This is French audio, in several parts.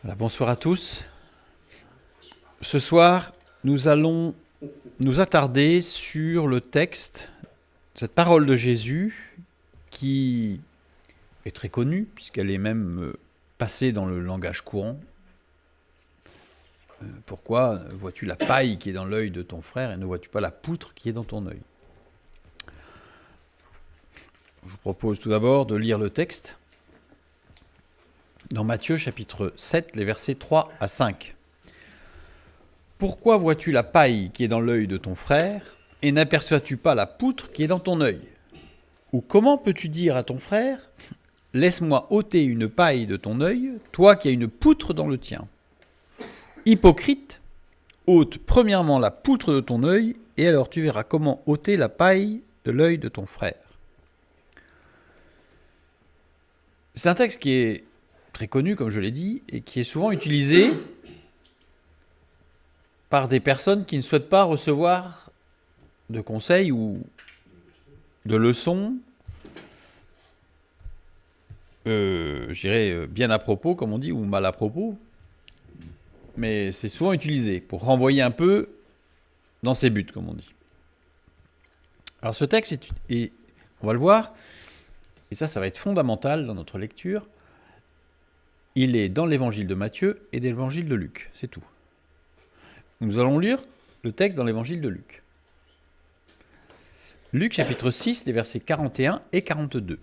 Voilà, bonsoir à tous. Ce soir, nous allons nous attarder sur le texte, cette parole de Jésus qui est très connue puisqu'elle est même passée dans le langage courant. Pourquoi vois-tu la paille qui est dans l'œil de ton frère et ne vois-tu pas la poutre qui est dans ton œil? Je vous propose tout d'abord de lire le texte dans Matthieu chapitre 7, les versets 3 à 5. Pourquoi vois-tu la paille qui est dans l'œil de ton frère et n'aperçois-tu pas la poutre qui est dans ton œil? Ou comment peux-tu dire à ton frère, laisse-moi ôter une paille de ton œil, toi qui as une poutre dans le tien? Hypocrite, ôte premièrement la poutre de ton œil, et alors tu verras comment ôter la paille de l'œil de ton frère. C'est un texte qui est très connu, comme je l'ai dit, et qui est souvent utilisé par des personnes qui ne souhaitent pas recevoir de conseils ou de leçons, je dirais bien à propos, comme on dit, ou mal à propos. Mais c'est souvent utilisé pour renvoyer un peu dans ses buts, comme on dit. Alors ce texte, on va le voir, et ça va être fondamental dans notre lecture. Il est dans l'évangile de Matthieu et dans l'évangile de Luc, c'est tout. Nous allons lire le texte dans l'évangile de Luc. Luc chapitre 6, les versets 41 et 42.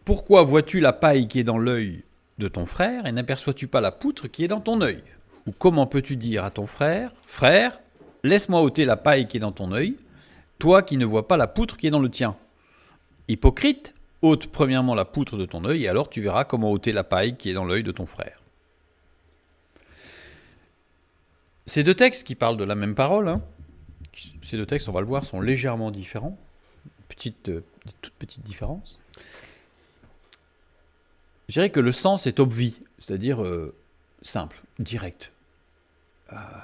Pourquoi vois-tu la paille qui est dans l'œil de ton frère et n'aperçois-tu pas la poutre qui est dans ton œil? Ou comment peux-tu dire à ton frère, frère, laisse-moi ôter la paille qui est dans ton œil, toi qui ne vois pas la poutre qui est dans le tien? Hypocrite, ôte premièrement la poutre de ton œil et alors tu verras comment ôter la paille qui est dans l'œil de ton frère. Ces deux textes qui parlent de la même parole, ces deux textes, on va le voir, sont légèrement différents, toute petite différence. Je dirais que le sens est obvi, c'est-à-dire simple, direct.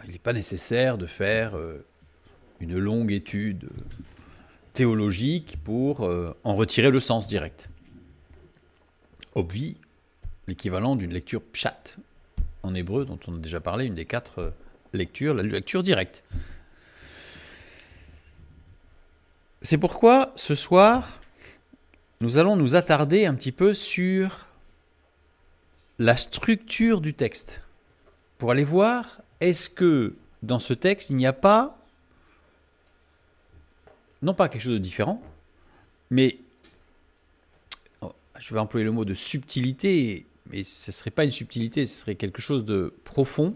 Il n'est pas nécessaire de faire une longue étude théologique pour en retirer le sens direct. Obvi, l'équivalent d'une lecture pshat en hébreu, dont on a déjà parlé, une des 4 lectures, la lecture directe. C'est pourquoi, ce soir, nous allons nous attarder un petit peu sur la structure du texte, pour aller voir, est-ce que dans ce texte, il n'y a pas, non pas quelque chose de différent, mais, je vais employer le mot de subtilité, mais ce ne serait pas une subtilité, ce serait quelque chose de profond,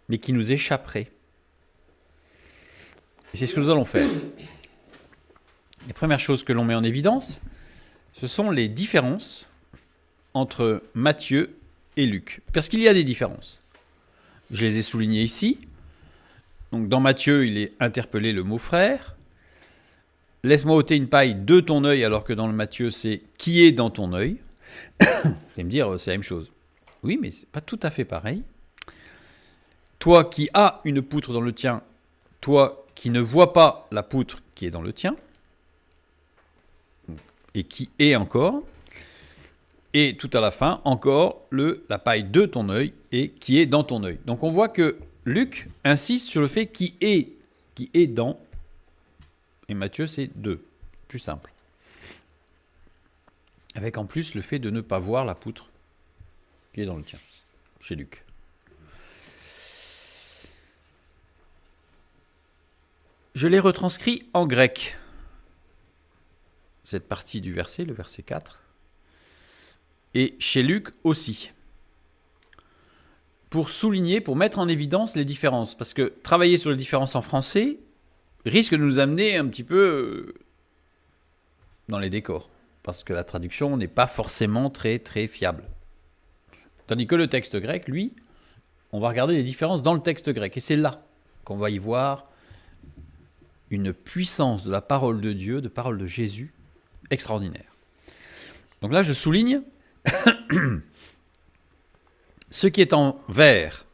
mais qui nous échapperait. Et c'est ce que nous allons faire. Les premières choses que l'on met en évidence, ce sont les différences entre Matthieu et Luc. Parce qu'il y a des différences. Je les ai soulignées ici. Donc dans Matthieu, il est interpellé le mot frère. Laisse-moi ôter une paille de ton œil, alors que dans le Matthieu, c'est qui est dans ton œil. Vous allez me dire, c'est la même chose. Oui, mais c'est pas tout à fait pareil. Toi qui as une poutre dans le tien, toi qui ne vois pas la poutre qui est dans le tien, et qui est encore, et tout à la fin, encore la paille de ton œil et qui est dans ton œil. Donc on voit que Luc insiste sur le fait qui est dans, et Matthieu c'est 2, plus simple. Avec en plus le fait de ne pas voir la poutre qui est dans le tien, chez Luc. Je l'ai retranscrit en grec, cette partie du verset, le verset 4, et chez Luc aussi, pour souligner, pour mettre en évidence les différences, parce que travailler sur les différences en français risque de nous amener un petit peu dans les décors, parce que la traduction n'est pas forcément très très fiable. Tandis que le texte grec, lui, on va regarder les différences dans le texte grec, et c'est là qu'on va y voir une puissance de la parole de Dieu, de parole de Jésus, extraordinaire. Donc là, je souligne ce qui est en vert,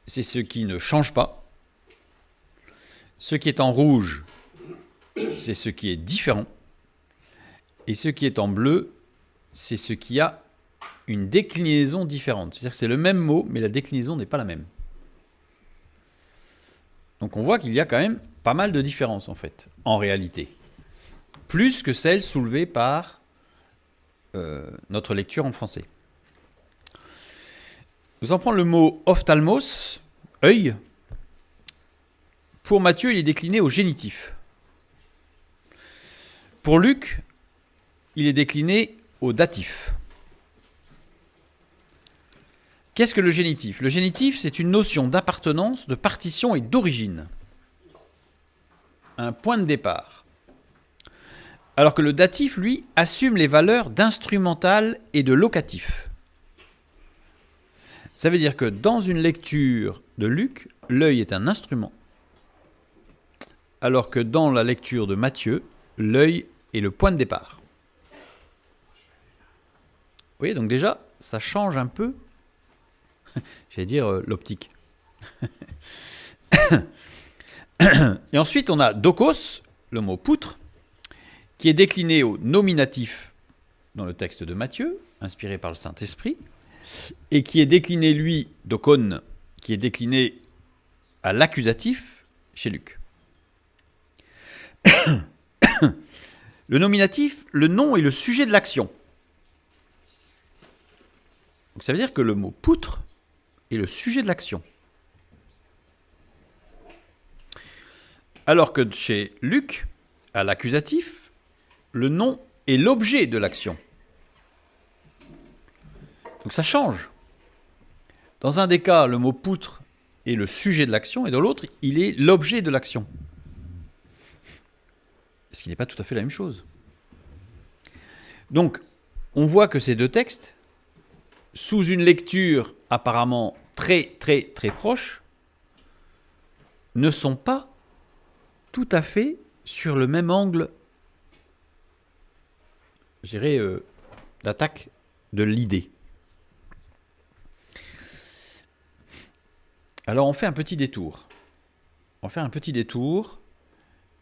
c'est ce qui ne change pas. Ce qui est en rouge, c'est ce qui est différent. Et ce qui est en bleu, c'est ce qui a une déclinaison différente. C'est-à-dire que c'est le même mot, mais la déclinaison n'est pas la même. Donc on voit qu'il y a quand même pas mal de différences en fait, en réalité. Plus que celles soulevées par notre lecture en français. Nous allons prendre le mot ophtalmos, œil. Pour Matthieu, il est décliné au génitif. Pour Luc, il est décliné au datif. Qu'est-ce que le génitif? Le génitif, c'est une notion d'appartenance, de partition et d'origine. Un point de départ. Alors que le datif, lui, assume les valeurs d'instrumental et de locatif. Ça veut dire que dans une lecture de Luc, l'œil est un instrument, alors que dans la lecture de Matthieu, l'œil est le point de départ. Vous voyez, donc déjà, ça change un peu, j'allais dire l'optique. Et ensuite, on a dokos, le mot poutre, qui est décliné au nominatif dans le texte de Matthieu, inspiré par le Saint-Esprit, et qui est décliné, lui, dokon, qui est décliné à l'accusatif chez Luc. Le nominatif, le nom est le sujet de l'action. Donc ça veut dire que le mot poutre est le sujet de l'action. Alors que chez Luc, à l'accusatif, le nom est l'objet de l'action. Donc ça change. Dans un des cas, le mot poutre est le sujet de l'action, et dans l'autre, il est l'objet de l'action. Ce qui n'est pas tout à fait la même chose. Donc, on voit que ces deux textes, sous une lecture apparemment très proche, ne sont pas tout à fait sur le même angle, je dirais, d'attaque de l'idée. Alors on fait un petit détour. On fait un petit détour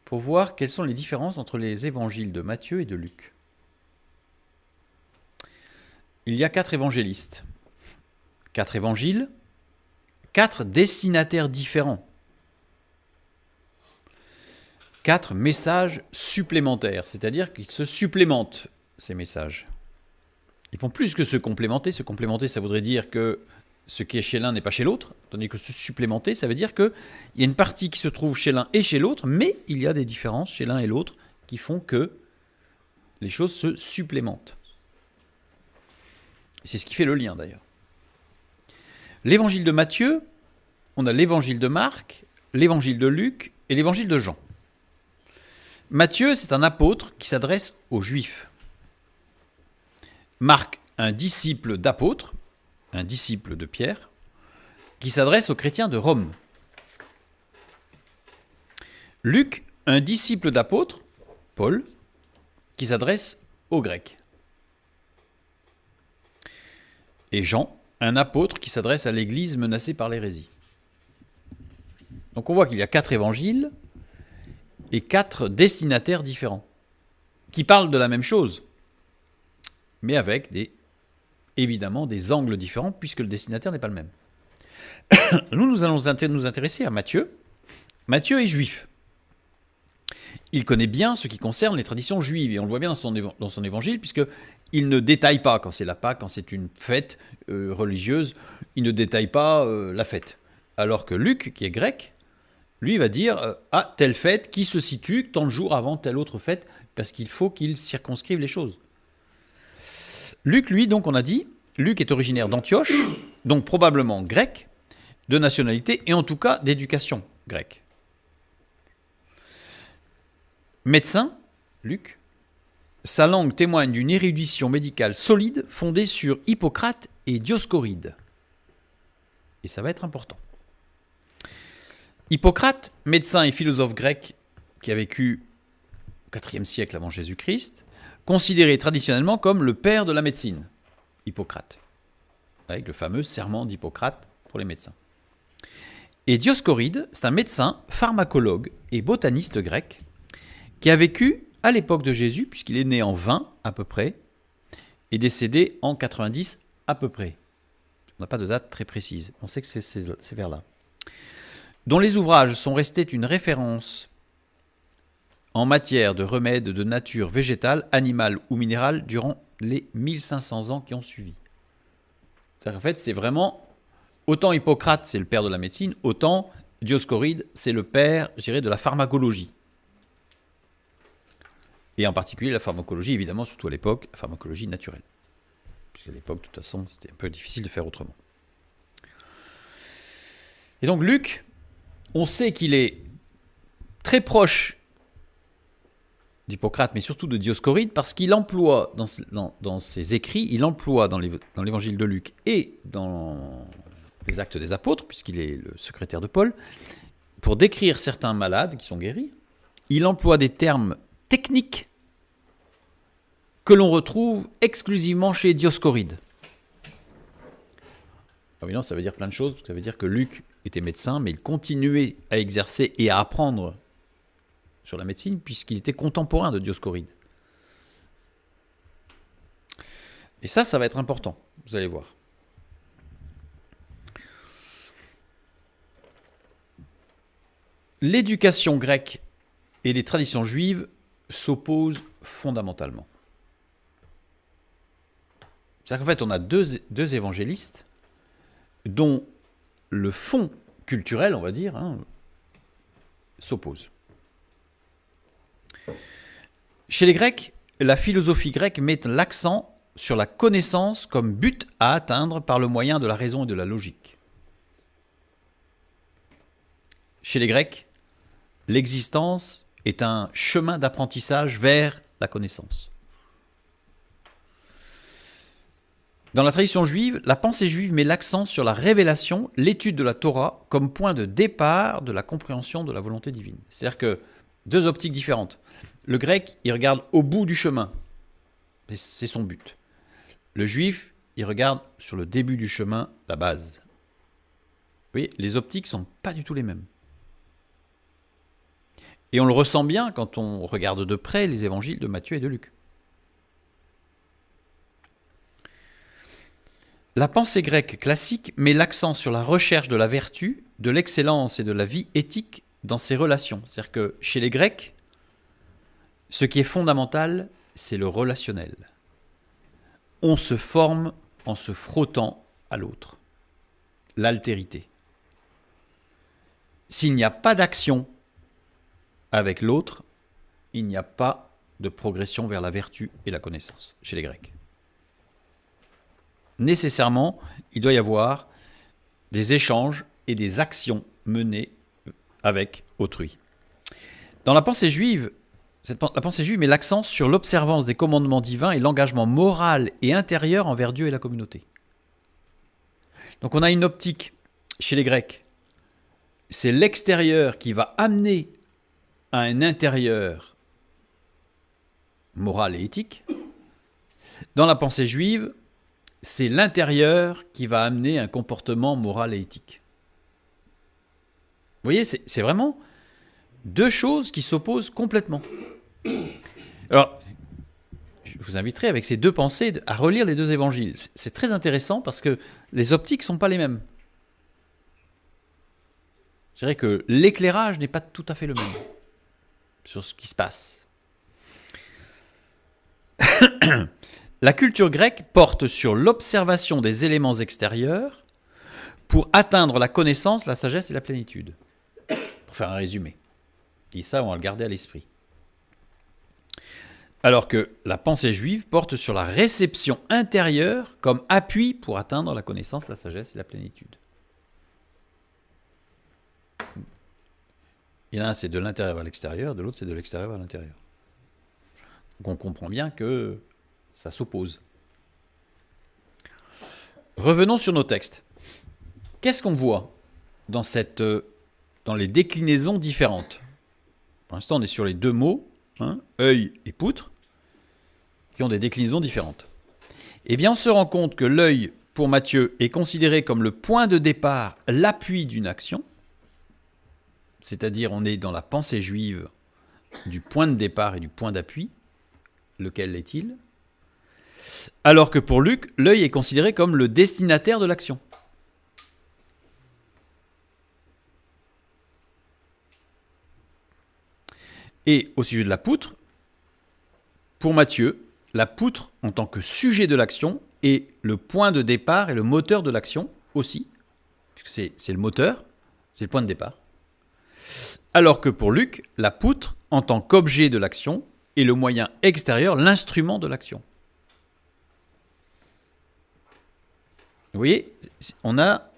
pour voir quelles sont les différences entre les évangiles de Matthieu et de Luc. Il y a 4 évangélistes, 4 évangiles, 4 destinataires différents, 4 messages supplémentaires, c'est-à-dire qu'ils se supplémentent, ces messages. Ils font plus que se complémenter. Se complémenter, ça voudrait dire que ce qui est chez l'un n'est pas chez l'autre, tandis que se supplémenter, ça veut dire qu'il y a une partie qui se trouve chez l'un et chez l'autre, mais il y a des différences chez l'un et l'autre qui font que les choses se supplémentent. C'est ce qui fait le lien d'ailleurs. L'évangile de Matthieu, on a l'évangile de Marc, l'évangile de Luc et l'évangile de Jean. Matthieu, c'est un apôtre qui s'adresse aux Juifs. Marc, un disciple d'apôtre, un disciple de Pierre, qui s'adresse aux chrétiens de Rome. Luc, un disciple d'apôtre, Paul, qui s'adresse aux Grecs. Et Jean, un apôtre qui s'adresse à l'Église menacée par l'hérésie. Donc on voit qu'il y a 4 évangiles et 4 destinataires différents, qui parlent de la même chose, mais avec évidemment des angles différents, puisque le destinataire n'est pas le même. Nous allons nous intéresser à Matthieu. Matthieu est juif. Il connaît bien ce qui concerne les traditions juives, et on le voit bien dans son évangile, puisqu'il ne détaille pas, quand c'est la Pâque, quand c'est une fête religieuse, il ne détaille pas la fête. Alors que Luc, qui est grec, lui va dire « telle fête qui se situe tant de jours avant telle autre fête », parce qu'il faut qu'il circonscrive les choses. Luc, lui, donc on a dit, Luc est originaire d'Antioche, donc probablement grec, de nationalité et en tout cas d'éducation grecque. Médecin, Luc, sa langue témoigne d'une érudition médicale solide fondée sur Hippocrate et Dioscoride. Et ça va être important. Hippocrate, médecin et philosophe grec qui a vécu au IVe siècle avant Jésus-Christ, considéré traditionnellement comme le père de la médecine, Hippocrate, avec le fameux serment d'Hippocrate pour les médecins. Et Dioscoride, c'est un médecin, pharmacologue et botaniste grec qui a vécu à l'époque de Jésus, puisqu'il est né en 20 à peu près, est décédé en 90 à peu près. On n'a pas de date très précise. On sait que c'est vers là. Dont les ouvrages sont restés une référence en matière de remèdes de nature végétale, animale ou minérale durant les 1500 ans qui ont suivi. C'est-à-dire qu'en fait, c'est vraiment, autant Hippocrate, c'est le père de la médecine, autant Dioscoride, c'est le père, je dirais, de la pharmacologie. Et en particulier la pharmacologie, évidemment, surtout à l'époque, la pharmacologie naturelle. Puisqu'à l'époque, de toute façon, c'était un peu difficile de faire autrement. Et donc Luc, on sait qu'il est très proche d'Hippocrate, mais surtout de Dioscoride, parce qu'il emploie dans ses écrits, il emploie dans l'évangile de Luc et dans les Actes des Apôtres, puisqu'il est le secrétaire de Paul, pour décrire certains malades qui sont guéris, il emploie des termes techniques que l'on retrouve exclusivement chez Dioscoride. Ah oui, non, ça veut dire plein de choses. Ça veut dire que Luc était médecin, mais il continuait à exercer et à apprendre sur la médecine, puisqu'il était contemporain de Dioscoride. Et ça va être important, vous allez voir. L'éducation grecque et les traditions juives s'opposent fondamentalement. C'est-à-dire qu'en fait, on a deux évangélistes dont le fond culturel, on va dire, s'oppose. Chez les Grecs, la philosophie grecque met l'accent sur la connaissance comme but à atteindre par le moyen de la raison et de la logique. Chez les Grecs, l'existence est un chemin d'apprentissage vers la connaissance. Dans la tradition juive, la pensée juive met l'accent sur la révélation, l'étude de la Torah, comme point de départ de la compréhension de la volonté divine. C'est-à-dire que deux optiques différentes. Le grec, il regarde au bout du chemin. C'est son but. Le juif, il regarde sur le début du chemin, la base. Vous voyez, les optiques ne sont pas du tout les mêmes. Et on le ressent bien quand on regarde de près les évangiles de Matthieu et de Luc. La pensée grecque classique met l'accent sur la recherche de la vertu, de l'excellence et de la vie éthique dans ses relations. C'est-à-dire que chez les Grecs, ce qui est fondamental, c'est le relationnel. On se forme en se frottant à l'autre. L'altérité. S'il n'y a pas d'action avec l'autre, il n'y a pas de progression vers la vertu et la connaissance chez les Grecs. Nécessairement, il doit y avoir des échanges et des actions menées avec autrui. Dans la pensée juive, la pensée juive met l'accent sur l'observance des commandements divins et l'engagement moral et intérieur envers Dieu et la communauté. Donc on a une optique chez les Grecs, c'est l'extérieur qui va amener à un intérieur moral et éthique. Dans la pensée juive, c'est l'intérieur qui va amener un comportement moral et éthique. Vous voyez, c'est vraiment deux choses qui s'opposent complètement. Alors, je vous inviterai avec ces deux pensées à relire les deux évangiles. C'est très intéressant parce que les optiques ne sont pas les mêmes. Je dirais que l'éclairage n'est pas tout à fait le même sur ce qui se passe. La culture grecque porte sur l'observation des éléments extérieurs pour atteindre la connaissance, la sagesse et la plénitude. Pour faire un résumé. Et ça, on va le garder à l'esprit. Alors que la pensée juive porte sur la réception intérieure comme appui pour atteindre la connaissance, la sagesse et la plénitude. Il y en a un, c'est de l'intérieur vers l'extérieur, de l'autre, c'est de l'extérieur vers l'intérieur. Donc on comprend bien que ça s'oppose. Revenons sur nos textes. Qu'est-ce qu'on voit dans les déclinaisons différentes? Pour l'instant, on est sur les deux mots, œil et poutre, qui ont des déclinaisons différentes. Eh bien, on se rend compte que l'œil, pour Matthieu, est considéré comme le point de départ, l'appui d'une action. C'est-à-dire, on est dans la pensée juive du point de départ et du point d'appui. Lequel est-il? Alors que pour Luc, l'œil est considéré comme le destinataire de l'action. Et au sujet de la poutre, pour Matthieu, la poutre en tant que sujet de l'action est le point de départ et le moteur de l'action aussi, puisque c'est le moteur, c'est le point de départ. Alors que pour Luc, la poutre en tant qu'objet de l'action est le moyen extérieur, l'instrument de l'action. Vous voyez, on a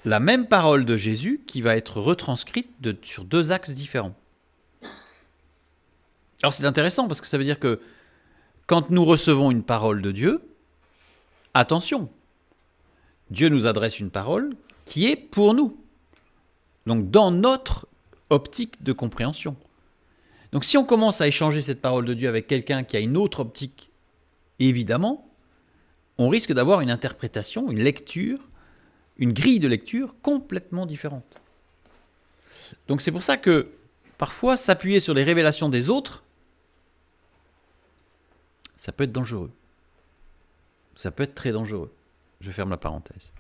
la même parole de Jésus qui va être retranscrite sur deux axes différents. Alors c'est intéressant parce que ça veut dire que quand nous recevons une parole de Dieu, attention, Dieu nous adresse une parole qui est pour nous. Donc dans notre optique de compréhension. Donc si on commence à échanger cette parole de Dieu avec quelqu'un qui a une autre optique, évidemment, on risque d'avoir une interprétation, une lecture, une grille de lecture complètement différente. Donc c'est pour ça que parfois s'appuyer sur les révélations des autres, ça peut être dangereux. Ça peut être très dangereux. Je ferme la parenthèse.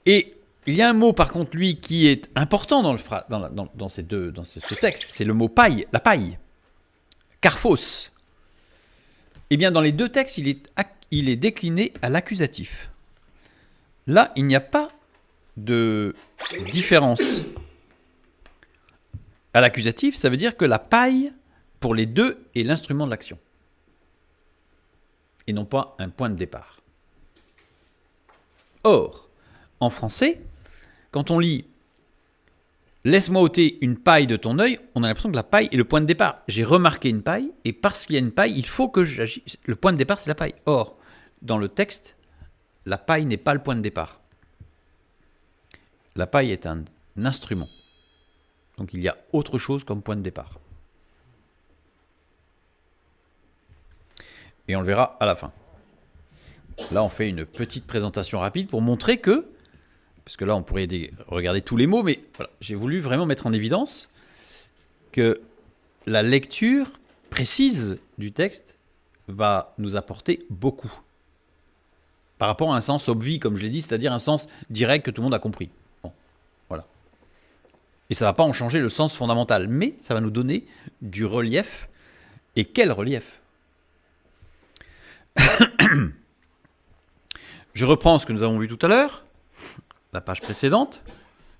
Et il y a un mot par contre, lui, qui est important dans ce texte, c'est le mot paille, la paille. Karphos. Eh bien, dans les deux textes, il est décliné à l'accusatif. Là, il n'y a pas de différence. À l'accusatif, ça veut dire que la paille, pour les deux, est l'instrument de l'action. Et non pas un point de départ. Or, en français, quand on lit « Laisse-moi ôter une paille de ton œil », on a l'impression que la paille est le point de départ. J'ai remarqué une paille, et parce qu'il y a une paille, il faut que j'agisse. Le point de départ, c'est la paille. Or, dans le texte, la paille n'est pas le point de départ. La paille est un instrument. Donc il y a autre chose comme point de départ. Et on le verra à la fin. Là, on fait une petite présentation rapide pour montrer que, parce que là, on pourrait regarder tous les mots, mais voilà, j'ai voulu vraiment mettre en évidence que la lecture précise du texte va nous apporter beaucoup. Par rapport à un sens obvi, comme je l'ai dit, c'est-à-dire un sens direct que tout le monde a compris. Bon, voilà. Et ça ne va pas en changer le sens fondamental, mais ça va nous donner du relief. Et quel relief ? Je reprends ce que nous avons vu tout à l'heure, la page précédente,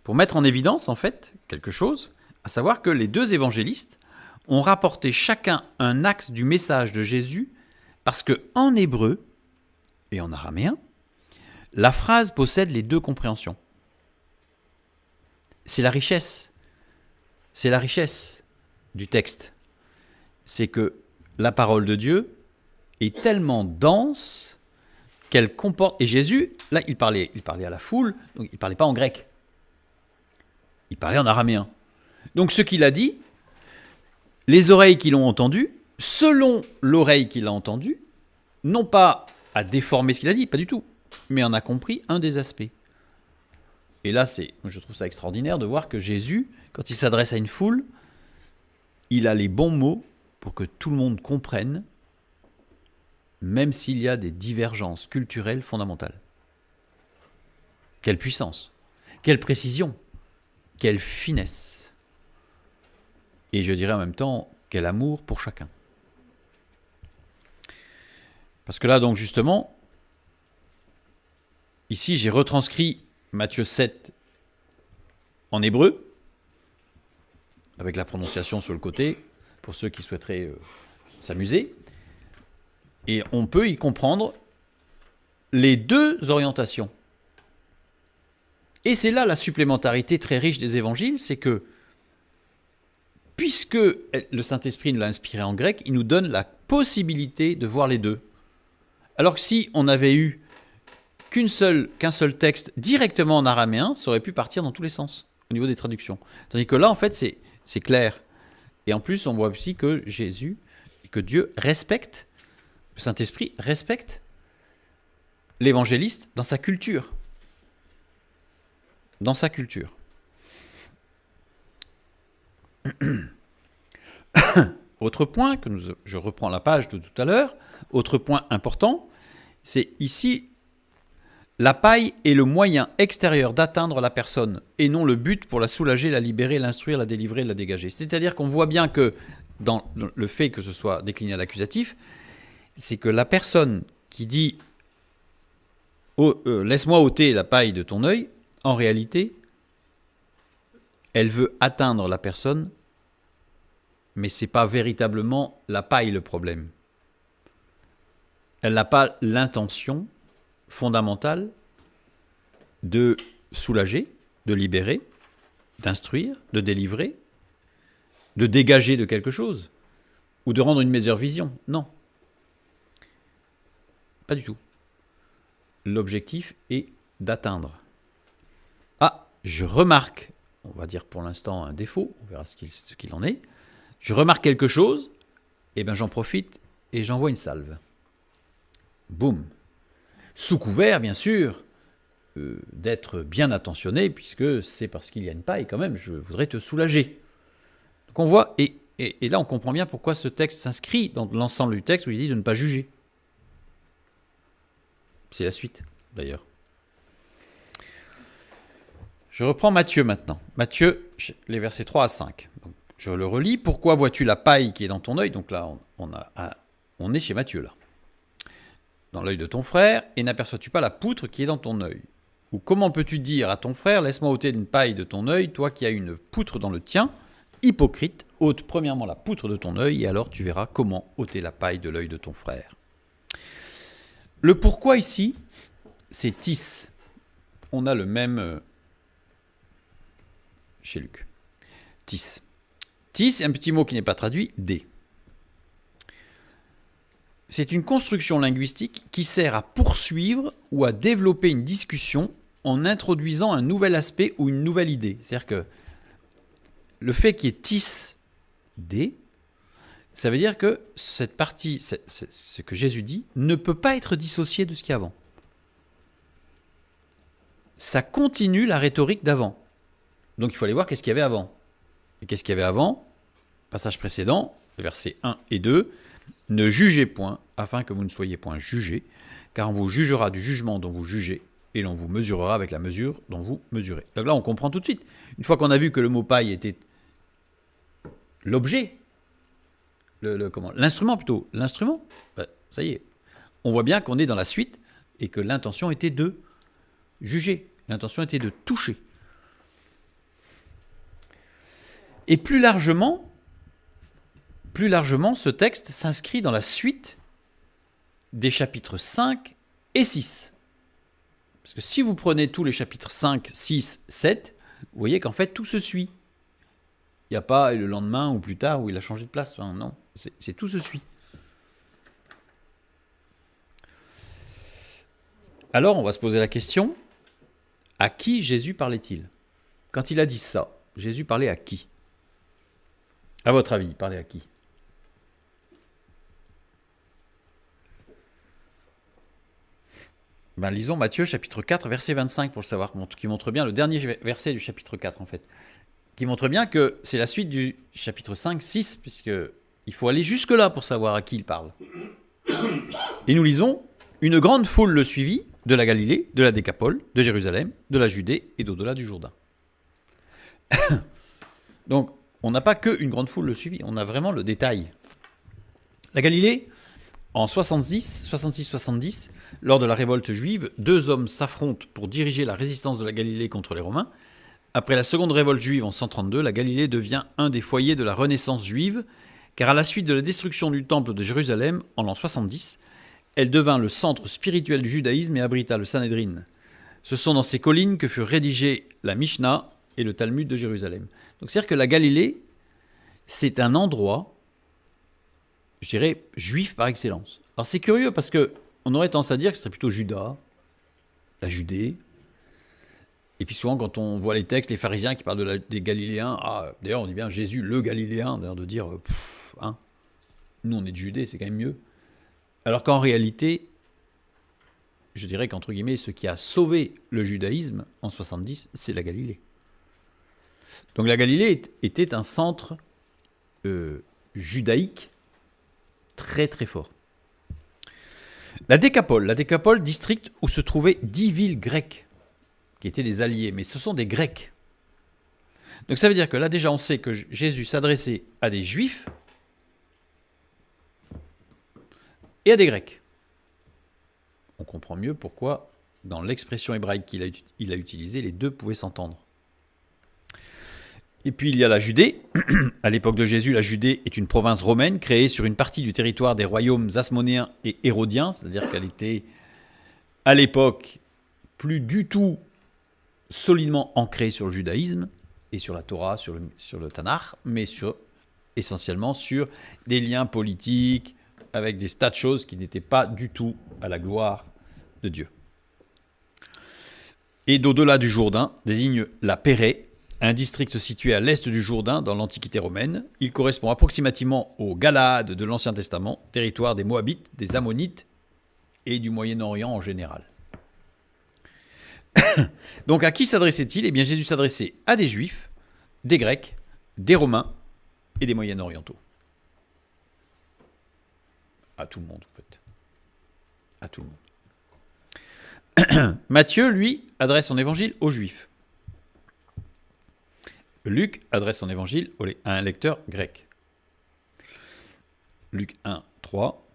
pour mettre en évidence, en fait, quelque chose, à savoir que les deux évangélistes ont rapporté chacun un axe du message de Jésus, parce qu'en hébreu et en araméen, la phrase possède les deux compréhensions. C'est la richesse du texte. C'est que la parole de Dieu est tellement dense qu'elle comporte... Et Jésus, là, il parlait à la foule, donc il ne parlait pas en grec. Il parlait en araméen. Donc ce qu'il a dit, les oreilles qui l'ont entendu, selon l'oreille qui l'a entendu, non pas à déformer ce qu'il a dit, pas du tout, mais en a compris un des aspects. Et là, je trouve ça extraordinaire de voir que Jésus, quand il s'adresse à une foule, il a les bons mots pour que tout le monde comprenne, même s'il y a des divergences culturelles fondamentales. Quelle puissance, quelle précision, quelle finesse. Et je dirais en même temps, quel amour pour chacun. Parce que là, donc justement, ici, j'ai retranscrit Matthieu 7 en hébreu, avec la prononciation sur le côté, pour ceux qui souhaiteraient s'amuser. Et on peut y comprendre les deux orientations. Et c'est là la supplémentarité très riche des évangiles, c'est que, puisque le Saint-Esprit nous l'a inspiré en grec, il nous donne la possibilité de voir les deux. Alors que si on avait eu qu'un seul texte directement en araméen, ça aurait pu partir dans tous les sens, au niveau des traductions. Tandis que là, en fait, c'est clair. Et en plus, on voit aussi que Jésus, que Dieu respecte, le Saint-Esprit respecte l'évangéliste dans sa culture. Dans sa culture. Autre point, je reprends la page de tout à l'heure, autre point important, C'est ici, la paille est le moyen extérieur d'atteindre la personne et non le but pour la soulager, la libérer, l'instruire, la délivrer, la dégager. C'est-à-dire qu'on voit bien que dans le fait que ce soit décliné à l'accusatif, c'est que la personne qui dit laisse-moi ôter la paille de ton œil, en réalité, elle veut atteindre la personne, mais ce n'est pas véritablement la paille le problème. Elle n'a pas l'intention fondamentale de soulager, de libérer, d'instruire, de délivrer, de dégager de quelque chose, ou de rendre une meilleure vision. Non. Pas du tout. L'objectif est d'atteindre. Ah, je remarque, on va dire pour l'instant un défaut, on verra ce qu'il en est. Je remarque quelque chose, et bien j'en profite et j'envoie une salve. Boum. Sous couvert, bien sûr, d'être bien attentionné, puisque c'est parce qu'il y a une paille quand même, je voudrais te soulager. Donc on voit, et là on comprend bien pourquoi ce texte s'inscrit dans l'ensemble du texte où il dit de ne pas juger. C'est la suite, d'ailleurs. Je reprends Matthieu maintenant. Matthieu, les versets 3 à 5. Donc, je le relis. Pourquoi vois-tu la paille qui est dans ton œil? Donc là, on est chez Matthieu, là. Dans l'œil de ton frère, et n'aperçois-tu pas la poutre qui est dans ton œil? Ou comment peux-tu dire à ton frère, laisse-moi ôter une paille de ton œil, toi qui as une poutre dans le tien? Hypocrite, ôte premièrement la poutre de ton œil, et alors tu verras comment ôter la paille de l'œil de ton frère. Le pourquoi ici, c'est tis. On a le même chez Luc. Tis. Tis, un petit mot qui n'est pas traduit, dé. C'est une construction linguistique qui sert à poursuivre ou à développer une discussion en introduisant un nouvel aspect ou une nouvelle idée. C'est-à-dire que le fait qu'il y ait tis, dé, ça veut dire que cette partie, ce que Jésus dit, ne peut pas être dissocié de ce qu'il y a avant. Ça continue la rhétorique d'avant. Donc il faut aller voir qu'est-ce qu'il y avait avant. Et qu'est-ce qu'il y avait avant? Passage précédent, versets 1 et 2. Ne jugez point, afin que vous ne soyez point jugés, car on vous jugera du jugement dont vous jugez, et l'on vous mesurera avec la mesure dont vous mesurez. Donc là, on comprend tout de suite. Une fois qu'on a vu que le mot paille était l'objet, l'instrument plutôt, l'instrument, ça y est, on voit bien qu'on est dans la suite, et que l'intention était de juger, l'intention était de toucher. Et plus largement, ce texte s'inscrit dans la suite des chapitres 5 et 6. Parce que si vous prenez tous les chapitres 5, 6, 7, vous voyez qu'en fait tout se suit. Il n'y a pas le lendemain ou plus tard où il a changé de place. Enfin, non, c'est tout se suit. Alors on va se poser la question, à qui Jésus parlait-il? Quand il a dit ça, Jésus parlait à qui? À votre avis, il parlait à qui? Lisons Matthieu chapitre 4, verset 25 pour le savoir, qui montre bien le dernier verset du chapitre 4 en fait, qui montre bien que c'est la suite du chapitre 5, 6, puisqu'il faut aller jusque-là pour savoir à qui il parle. Et nous lisons, une grande foule le suivit, de la Galilée, de la Décapole, de Jérusalem, de la Judée et d'au-delà du Jourdain. Donc, on n'a pas qu'une grande foule le suivit, on a vraiment le détail. La Galilée, en 66-70, lors de la révolte juive, 2 hommes s'affrontent pour diriger la résistance de la Galilée contre les Romains. Après la seconde révolte juive en 132, la Galilée devient un des foyers de la Renaissance juive, car à la suite de la destruction du temple de Jérusalem en l'an 70, elle devint le centre spirituel du judaïsme et abrita le Sanhédrin. Ce sont dans ces collines que furent rédigés la Mishnah et le Talmud de Jérusalem. Donc c'est-à-dire que la Galilée, c'est un endroit, je dirais, juif par excellence. Alors c'est curieux parce qu'on aurait tendance à dire que ce serait plutôt Juda, la Judée. Et puis souvent quand on voit les textes, les pharisiens qui parlent des Galiléens, d'ailleurs on dit bien Jésus le Galiléen, d'ailleurs de dire, nous on est de Judée, c'est quand même mieux. Alors qu'en réalité, je dirais qu'entre guillemets, ce qui a sauvé le judaïsme en 70, c'est la Galilée. Donc la Galilée était un centre judaïque très très fort. La Décapole, district où se trouvaient 10 villes grecques, qui étaient des alliés, mais ce sont des Grecs. Donc ça veut dire que là déjà on sait que Jésus s'adressait à des Juifs et à des Grecs. On comprend mieux pourquoi dans l'expression hébraïque qu'il a utilisée, les deux pouvaient s'entendre. Et puis il y a la Judée. À l'époque de Jésus, la Judée est une province romaine créée sur une partie du territoire des royaumes asmonéens et hérodiens, c'est-à-dire qu'elle était à l'époque plus du tout solidement ancrée sur le judaïsme et sur la Torah, sur le Tanakh, mais essentiellement sur des liens politiques avec des tas de choses qui n'étaient pas du tout à la gloire de Dieu. Et d'au-delà du Jourdain désigne la Pérée, un district situé à l'est du Jourdain dans l'Antiquité romaine. Il correspond approximativement au Galaad de l'Ancien Testament, territoire des Moabites, des Ammonites et du Moyen-Orient en général. Donc à qui s'adressait-il ? Eh bien Jésus s'adressait à des Juifs, des Grecs, des Romains et des Moyen-Orientaux. À tout le monde en fait. À tout le monde. Matthieu, lui, adresse son évangile aux Juifs. Luc adresse son évangile à un lecteur grec. Luc 1, 3.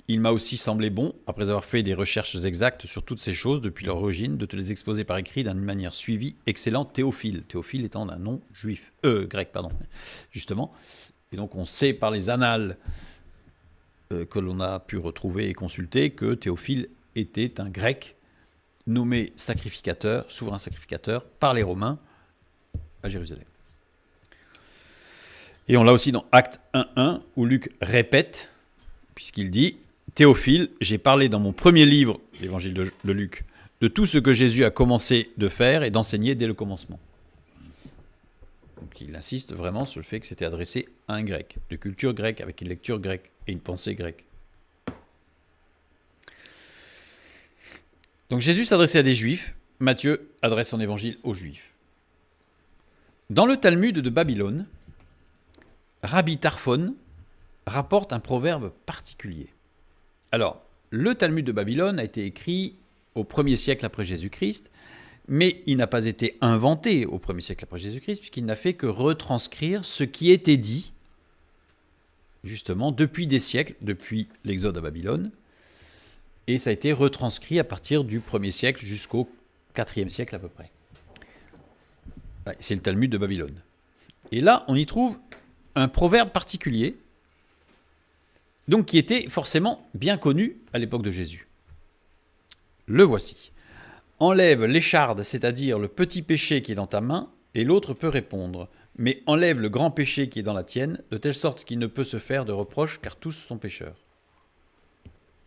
Il m'a aussi semblé bon, après avoir fait des recherches exactes sur toutes ces choses depuis leur origine, de te les exposer par écrit d'une manière suivie, excellent Théophile. Théophile étant un nom juif, grec, pardon, justement. Et donc on sait par les annales que l'on a pu retrouver et consulter que Théophile était un grec nommé sacrificateur, souverain sacrificateur, par les Romains à Jérusalem. Et on l'a aussi dans Actes 1.1, où Luc répète, puisqu'il dit « Théophile, j'ai parlé dans mon premier livre, l'évangile de Luc, de tout ce que Jésus a commencé de faire et d'enseigner dès le commencement. » Donc il insiste vraiment sur le fait que c'était adressé à un grec, de culture grecque, avec une lecture grecque et une pensée grecque. Donc Jésus s'adressait à des juifs, Matthieu adresse son évangile aux juifs. Dans le Talmud de Babylone, Rabbi Tarfon rapporte un proverbe particulier. Alors, le Talmud de Babylone a été écrit au 1er siècle après Jésus-Christ, mais il n'a pas été inventé au 1er siècle après Jésus-Christ, puisqu'il n'a fait que retranscrire ce qui était dit, justement, depuis des siècles, depuis l'exode à Babylone, et ça a été retranscrit à partir du 1er siècle jusqu'au 4e siècle à peu près. C'est le Talmud de Babylone. Et là, on y trouve un proverbe particulier, donc qui était forcément bien connu à l'époque de Jésus. Le voici. Enlève l'écharde, c'est-à-dire le petit péché qui est dans ta main, et l'autre peut répondre. Mais enlève le grand péché qui est dans la tienne, de telle sorte qu'il ne peut se faire de reproche, car tous sont pécheurs.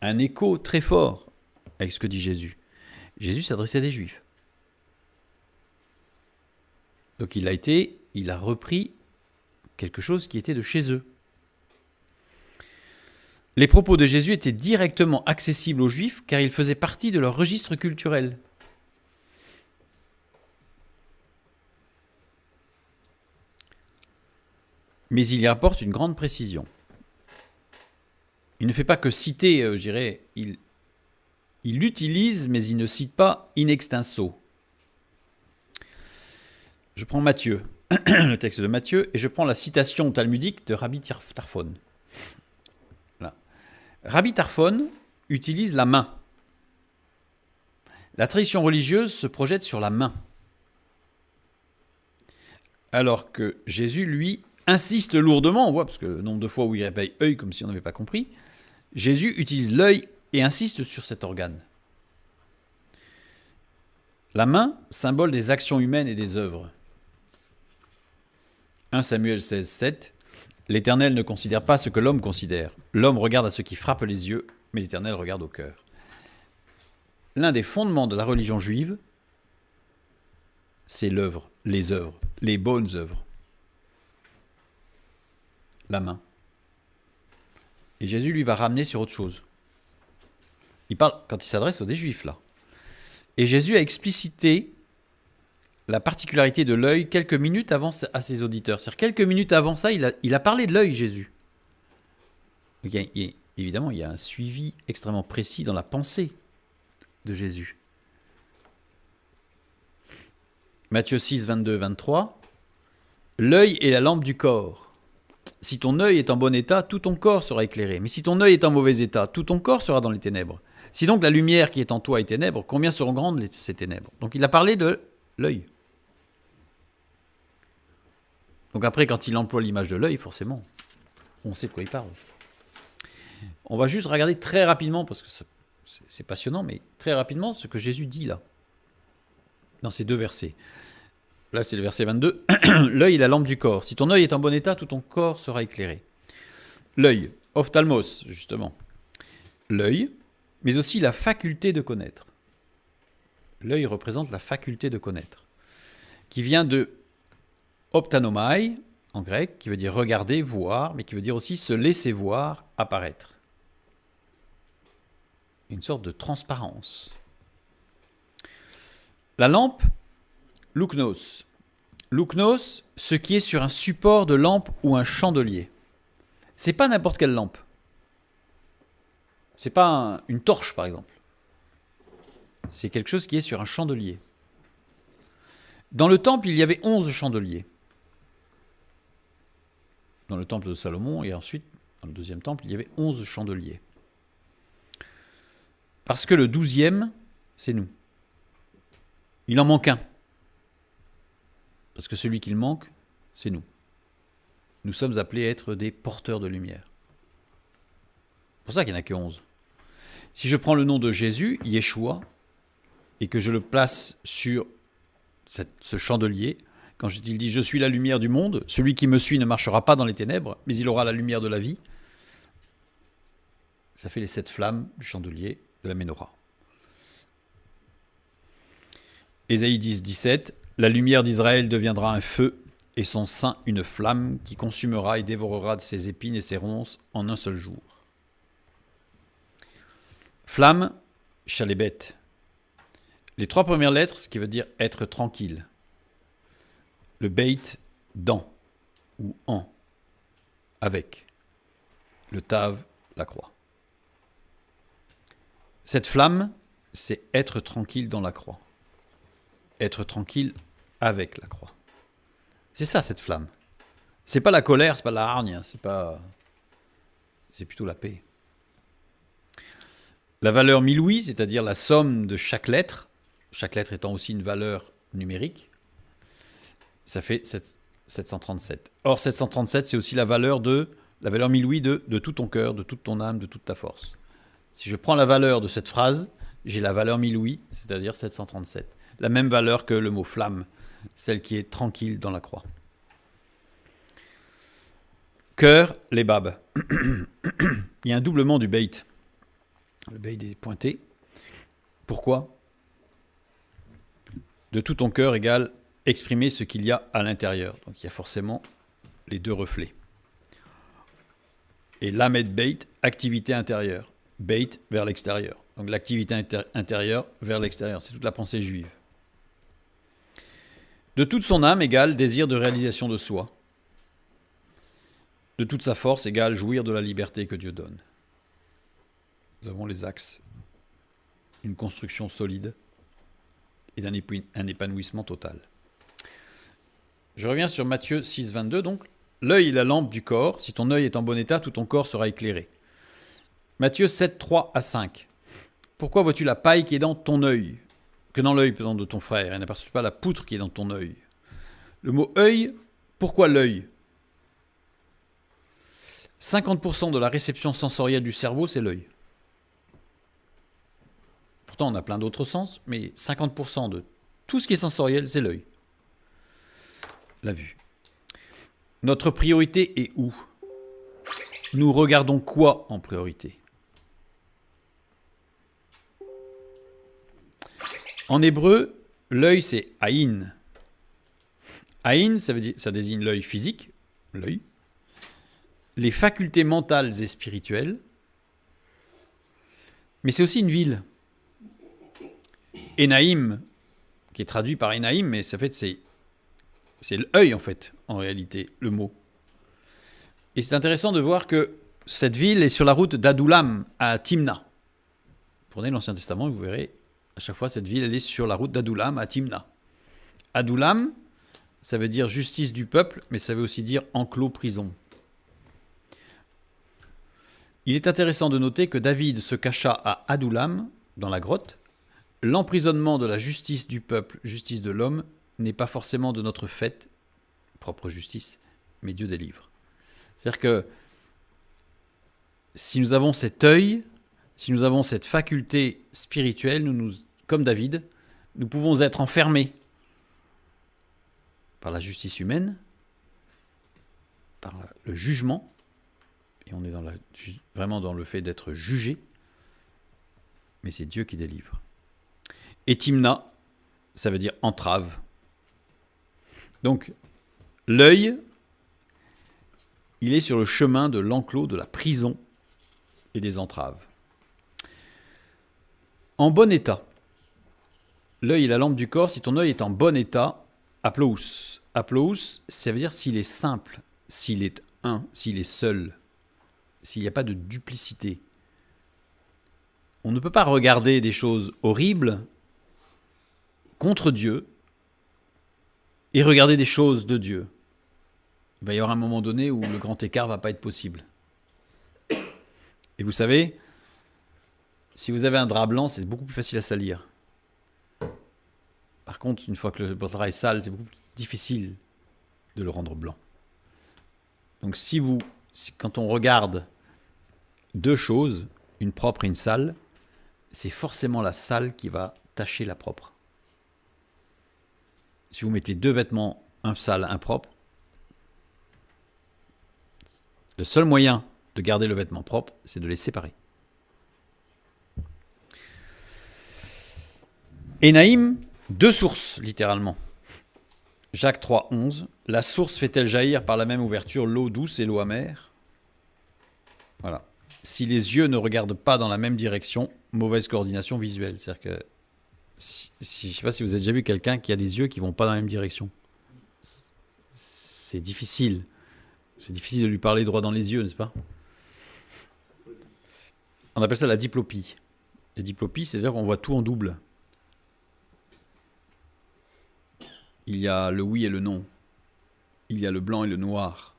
Un écho très fort avec ce que dit Jésus. Jésus s'adressait à des Juifs. Donc il a repris quelque chose qui était de chez eux. Les propos de Jésus étaient directement accessibles aux Juifs car ils faisaient partie de leur registre culturel. Mais il y apporte une grande précision. Il ne fait pas que citer, je dirais, il l'utilise, mais il ne cite pas in extenso. Je prends Matthieu, le texte de Matthieu, et je prends la citation talmudique de Rabbi Tarfon. Là. Rabbi Tarfon utilise la main. La tradition religieuse se projette sur la main. Alors que Jésus, lui, insiste lourdement, on voit, parce que le nombre de fois où il répète œil comme si on n'avait pas compris, Jésus utilise l'œil et insiste sur cet organe. La main, symbole des actions humaines et des œuvres. 1 Samuel 16, 7. L'Éternel ne considère pas ce que l'homme considère. L'homme regarde à ce qui frappe les yeux, mais l'Éternel regarde au cœur. L'un des fondements de la religion juive, c'est l'œuvre, les bonnes œuvres. La main. Et Jésus, lui, va ramener sur autre chose. Il parle, quand il s'adresse aux des Juifs, là. Et Jésus a explicité la particularité de l'œil quelques minutes avant à ses auditeurs. C'est-à-dire quelques minutes avant ça, il a parlé de l'œil, Jésus. Il évidemment, il y a un suivi extrêmement précis dans la pensée de Jésus. Matthieu 6, 22, 23. L'œil est la lampe du corps. Si ton œil est en bon état, tout ton corps sera éclairé. Mais si ton œil est en mauvais état, tout ton corps sera dans les ténèbres. Si donc la lumière qui est en toi est ténèbres, combien seront grandes ces ténèbres? Donc il a parlé de l'œil. Donc après, quand il emploie l'image de l'œil, forcément, on sait de quoi il parle. On va juste regarder très rapidement, parce que c'est passionnant, mais très rapidement, ce que Jésus dit là, dans ces deux versets. Là, c'est le verset 22. L'œil est la lampe du corps. Si ton œil est en bon état, tout ton corps sera éclairé. L'œil, ophtalmos, justement. L'œil, mais aussi la faculté de connaître. L'œil représente la faculté de connaître, qui vient de optanomai, en grec, qui veut dire regarder, voir, mais qui veut dire aussi se laisser voir, apparaître. Une sorte de transparence. La lampe, louknos. Louknos, ce qui est sur un support de lampe ou un chandelier. C'est pas n'importe quelle lampe. C'est pas une torche, par exemple. C'est quelque chose qui est sur un chandelier. Dans le temple, il y avait 11 chandeliers. Dans le temple de Salomon, et ensuite, dans le deuxième temple, il y avait 11 chandeliers. Parce que le 12e, c'est nous. Il en manque un. Parce que celui qu'il manque, c'est nous. Nous sommes appelés à être des porteurs de lumière. C'est pour ça qu'il n'y en a que 11. Si je prends le nom de Jésus, Yeshua, et que je le place sur ce chandelier, quand il dit « Je suis la lumière du monde, celui qui me suit ne marchera pas dans les ténèbres, mais il aura la lumière de la vie », ça fait les 7 flammes du chandelier de la Ménorah. Ésaïe 10, 17, « La lumière d'Israël deviendra un feu, et son sein une flamme qui consumera et dévorera ses épines et ses ronces en un seul jour. » Flamme, chalébet. Les 3 premières lettres, ce qui veut dire être tranquille. Le beit, dans, ou en, avec. Le tav, la croix. Cette flamme, c'est être tranquille dans la croix. Être tranquille avec la croix. C'est ça, cette flamme. C'est pas la colère, c'est pas la hargne, c'est plutôt la paix. La valeur 1000 louis, c'est-à-dire la somme de chaque lettre étant aussi une valeur numérique, ça fait 737. Or, 737, c'est aussi la valeur 1000 louis de tout ton cœur, de toute ton âme, de toute ta force. Si je prends la valeur de cette phrase, j'ai la valeur 1000 louis, c'est-à-dire 737. La même valeur que le mot flamme, celle qui est tranquille dans la croix. Cœur, les babes. Il y a un doublement du beit. Le beit est pointé. Pourquoi? De tout ton cœur égale exprimer ce qu'il y a à l'intérieur. Donc il y a forcément les deux reflets. Et lamed beit, activité intérieure. Beit vers l'extérieur. Donc l'activité intérieure vers l'extérieur. C'est toute la pensée juive. De toute son âme égale désir de réalisation de soi. De toute sa force égale jouir de la liberté que Dieu donne. Nous avons les axes. Une construction solide et un épanouissement total. Je reviens sur Matthieu 6, 22. Donc, l'œil est la lampe du corps. Si ton œil est en bon état, tout ton corps sera éclairé. Matthieu 7, 3 à 5. Pourquoi vois-tu la paille qui est dans ton œil que dans l'œil de ton frère et n'aperçois pas la poutre qui est dans ton œil? Le mot œil, pourquoi l'œil? 50% de la réception sensorielle du cerveau, c'est l'œil. Pourtant, on a plein d'autres sens, mais 50% de tout ce qui est sensoriel, c'est l'œil. La vue. Notre priorité est où? Nous regardons quoi en priorité? En hébreu, l'œil, c'est aïn. Aïn, ça désigne l'œil physique, l'œil. Les facultés mentales et spirituelles. Mais c'est aussi une ville. Enaïm, qui est traduit par Enaïm, mais ça fait c'est l'œil en fait, en réalité, le mot. Et c'est intéressant de voir que cette ville est sur la route d'Adullam à Timna. Prenez l'Ancien Testament, vous verrez, à chaque fois, cette ville, elle est sur la route d'Adullam à Timna. Adullam, ça veut dire justice du peuple, mais ça veut aussi dire enclos prison. Il est intéressant de noter que David se cacha à Adullam, dans la grotte. L'emprisonnement de la justice du peuple, justice de l'homme, n'est pas forcément de notre fait, propre justice, mais Dieu délivre. C'est-à-dire que si nous avons cet œil, si nous avons cette faculté spirituelle, comme David, nous pouvons être enfermés par la justice humaine, par le jugement, et on est vraiment dans le fait d'être jugé, mais c'est Dieu qui délivre. Et Timna, ça veut dire entrave. Donc, l'œil, il est sur le chemin de l'enclos, de la prison et des entraves. En bon état. L'œil est la lampe du corps. Si ton œil est en bon état, aplous. Aplous, ça veut dire s'il est simple, s'il est un, s'il est seul, s'il n'y a pas de duplicité. On ne peut pas regarder des choses horribles contre Dieu et regarder des choses de Dieu. Il va y avoir un moment donné où le grand écart ne va pas être possible. Et vous savez, si vous avez un drap blanc, c'est beaucoup plus facile à salir. Par contre, une fois que le drap est sale, c'est beaucoup plus difficile de le rendre blanc. Donc quand on regarde deux choses, une propre et une sale, c'est forcément la sale qui va tacher la propre. Si vous mettez deux vêtements, un sale, un propre, le seul moyen de garder le vêtement propre, c'est de les séparer. Énaïm, deux sources, littéralement. Jacques 3, 11. La source fait-elle jaillir par la même ouverture l'eau douce et l'eau amère? Voilà. Si les yeux ne regardent pas dans la même direction, mauvaise coordination visuelle. C'est-à-dire que, je ne sais pas si vous avez déjà vu quelqu'un qui a des yeux qui ne vont pas dans la même direction. C'est difficile. C'est difficile de lui parler droit dans les yeux, n'est-ce pas? On appelle ça la diplopie. La diplopie, c'est-à-dire qu'on voit tout en double. Il y a le oui et le non. Il y a le blanc et le noir.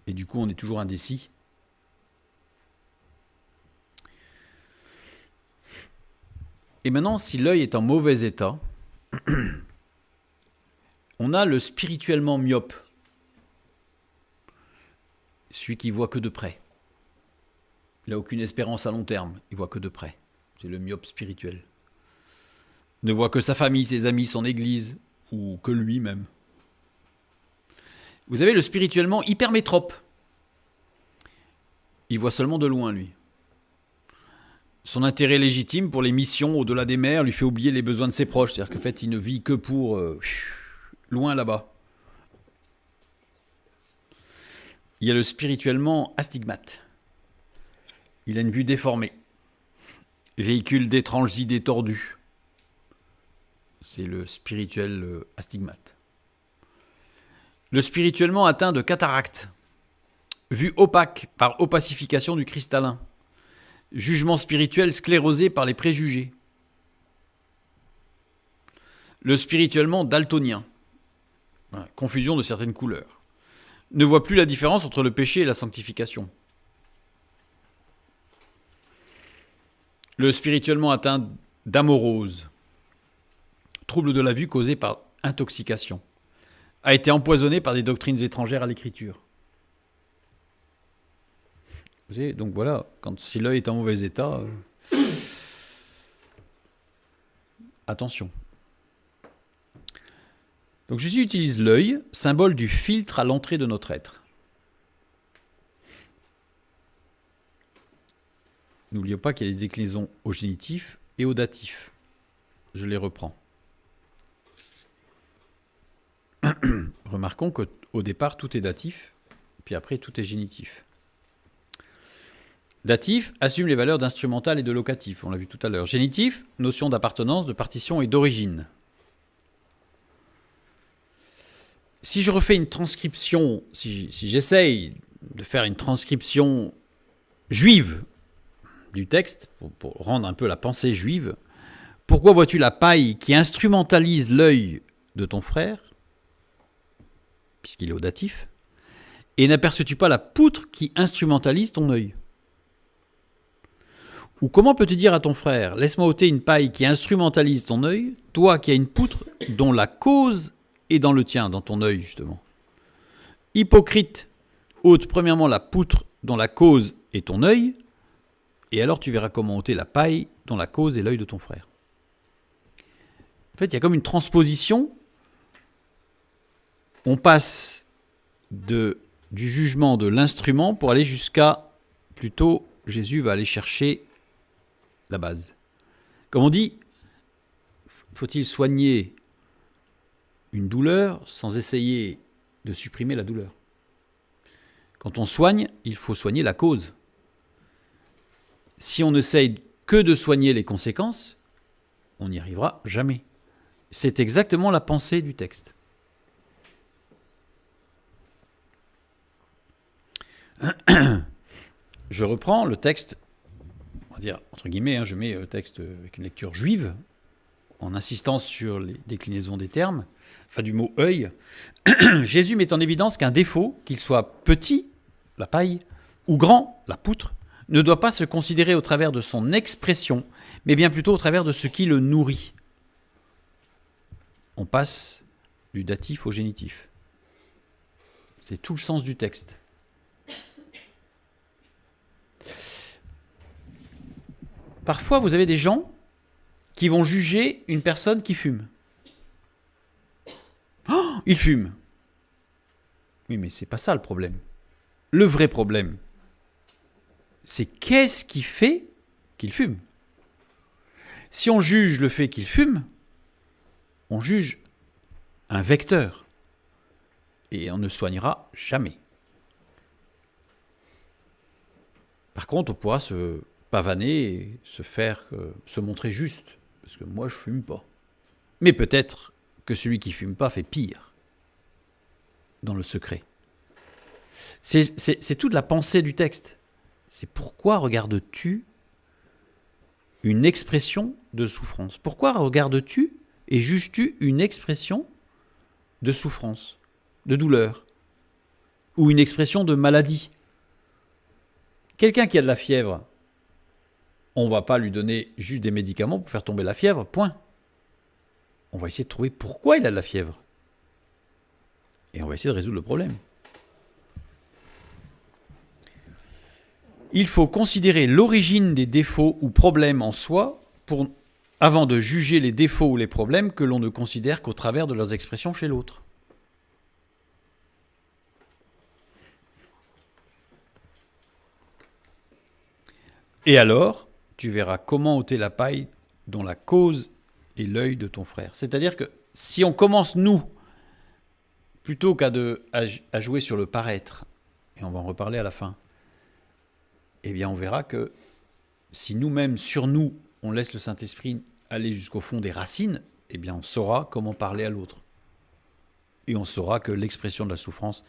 Et du coup, on est toujours indécis. Et maintenant, si l'œil est en mauvais état, on a le spirituellement myope. Celui qui voit que de près. Il n'a aucune espérance à long terme. Il voit que de près. C'est le myope spirituel. Il ne voit que sa famille, ses amis, son église, ou que lui-même. Vous avez le spirituellement hypermétrope. Il voit seulement de loin, lui. Son intérêt légitime pour les missions au-delà des mers lui fait oublier les besoins de ses proches. C'est-à-dire qu'en fait, il ne vit que pour loin là-bas. Il y a le spirituellement astigmate. Il a une vue déformée. Véhicule d'étranges idées tordues. C'est le spirituel astigmate. Le spirituellement atteint de cataracte. Vue opaque par opacification du cristallin. Jugement spirituel sclérosé par les préjugés. Le spirituellement daltonien. Confusion de certaines couleurs. Ne voit plus la différence entre le péché et la sanctification. Le spirituellement atteint d'amorose. Trouble de la vue causé par intoxication. A été empoisonné par des doctrines étrangères à l'écriture. Vous savez, donc voilà, si l'œil est en mauvais état, attention. Donc Jésus utilise l'œil, symbole du filtre à l'entrée de notre être. N'oublions pas qu'il y a des déclinaisons au génitif et au datif. Je les reprends. Remarquons qu'au départ, tout est datif, puis après, tout est génitif. Datif assume les valeurs d'instrumental et de locatif, on l'a vu tout à l'heure. Génitif, notion d'appartenance, de partition et d'origine. Si je refais une transcription, si j'essaye de faire une transcription juive du texte, pour rendre un peu la pensée juive. Pourquoi vois-tu la paille qui instrumentalise l'œil de ton frère, puisqu'il est au datif, et n'aperçois-tu pas la poutre qui instrumentalise ton œil? Ou comment peux-tu dire à ton frère, laisse-moi ôter une paille qui instrumentalise ton œil, toi qui as une poutre dont la cause est dans le tien, dans ton œil justement. Hypocrite, ôte premièrement la poutre dont la cause est ton œil, et alors tu verras comment ôter la paille dont la cause est l'œil de ton frère. En fait, il y a comme une transposition. On passe du jugement de l'instrument pour aller jusqu'à, plutôt, Jésus va aller chercher la base. Comme on dit, faut-il soigner une douleur sans essayer de supprimer la douleur? Quand on soigne, il faut soigner la cause. Si on essaye que de soigner les conséquences, on n'y arrivera jamais. C'est exactement la pensée du texte. Je reprends le texte, on va dire entre guillemets, je mets le texte avec une lecture juive, en insistant sur les déclinaisons des termes, enfin du mot œil. Jésus met en évidence qu'un défaut, qu'il soit petit, la paille, ou grand, la poutre, ne doit pas se considérer au travers de son expression, mais bien plutôt au travers de ce qui le nourrit. On passe du datif au génitif. C'est tout le sens du texte. Parfois, vous avez des gens qui vont juger une personne qui fume. Oh, il fume. Oui, mais c'est pas ça le problème. Le vrai problème, c'est qu'est-ce qui fait qu'il fume. Si on juge le fait qu'il fume, on juge un vecteur. Et on ne soignera jamais. Par contre, on pourra se pavaner et se montrer juste. Parce que moi, je fume pas. Mais peut-être que celui qui fume pas fait pire. Dans le secret. C'est toute la pensée du texte. C'est pourquoi regardes-tu une expression de souffrance? Pourquoi regardes-tu et juges-tu une expression de souffrance, de douleur, ou une expression de maladie? Quelqu'un qui a de la fièvre, on ne va pas lui donner juste des médicaments pour faire tomber la fièvre, point. On va essayer de trouver pourquoi il a de la fièvre. Et on va essayer de résoudre le problème. Il faut considérer l'origine des défauts ou problèmes en soi avant de juger les défauts ou les problèmes que l'on ne considère qu'au travers de leurs expressions chez l'autre. Et alors, tu verras comment ôter la paille dont la cause est l'œil de ton frère. C'est-à-dire que si on commence, nous, plutôt qu'à jouer sur le paraître, et on va en reparler à la fin, eh bien on verra que si nous-mêmes, sur nous, on laisse le Saint-Esprit aller jusqu'au fond des racines, eh bien on saura comment parler à l'autre. Et on saura que l'expression de la souffrance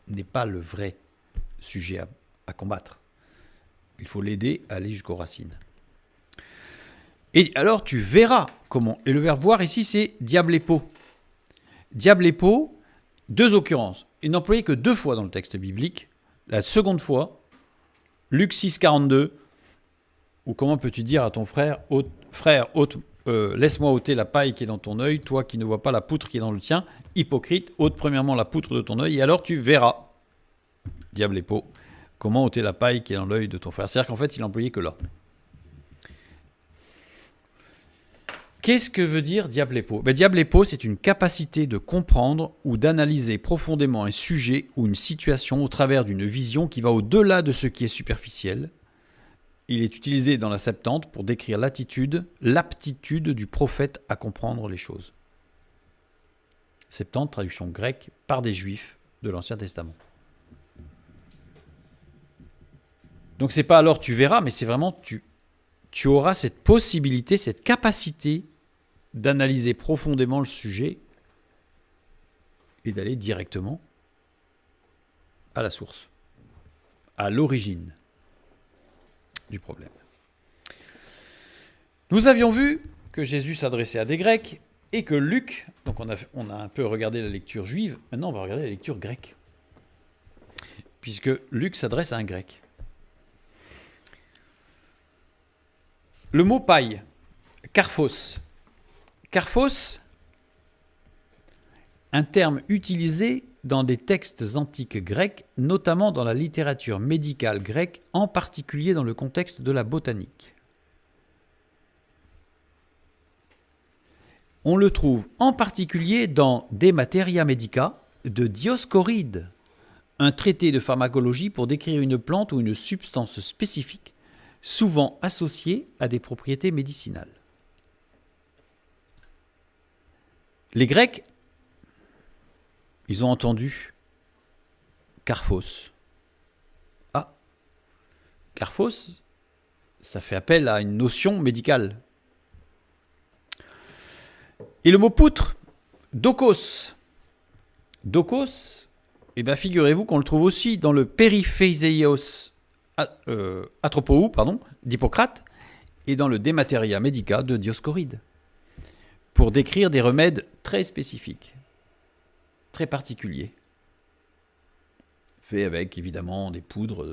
n'est pas le vrai sujet à combattre. Il faut l'aider à aller jusqu'aux racines. Et alors tu verras comment. Et le verbe voir ici, c'est diablepo. Diablepo, deux occurrences. Il n'est employé que 2 fois dans le texte biblique. La seconde fois, Luc 6, 42, ou comment peux-tu dire à ton frère, laisse-moi ôter la paille qui est dans ton œil, toi qui ne vois pas la poutre qui est dans le tien, hypocrite, ôte premièrement la poutre de ton œil, et alors tu verras, diablepo, comment ôter la paille qui est dans l'œil de ton frère. C'est-à-dire qu'en fait, il n'est employé que là. Qu'est-ce que veut dire diablepo? Diablepo, c'est une capacité de comprendre ou d'analyser profondément un sujet ou une situation au travers d'une vision qui va au-delà de ce qui est superficiel. Il est utilisé dans la Septante pour décrire l'aptitude du prophète à comprendre les choses. Septante, traduction grecque par des Juifs de l'Ancien Testament. Donc c'est pas alors tu verras, mais c'est vraiment tu auras cette possibilité, cette capacité d'analyser profondément le sujet et d'aller directement à la source. à l'origine du problème. Nous avions vu que Jésus s'adressait à des Grecs et que Luc, donc on a un peu regardé la lecture juive, maintenant on va regarder la lecture grecque. Puisque Luc s'adresse à un grec. Le mot paille, karphos. Karphos, un terme utilisé dans des textes antiques grecs, notamment dans la littérature médicale grecque, en particulier dans le contexte de la botanique. On le trouve en particulier dans De Materia Medica de Dioscoride, un traité de pharmacologie pour décrire une plante ou une substance spécifique, souvent associée à des propriétés médicinales. Les Grecs, ils ont entendu karphos. Ah, karphos, ça fait appel à une notion médicale. Et le mot poutre, dokos. Dokos, eh bien, figurez-vous qu'on le trouve aussi dans le Périphéseios Atropou d'Hippocrate et dans le De Materia Medica de Dioscoride, pour décrire des remèdes très spécifiques, très particuliers, faits avec évidemment des poudres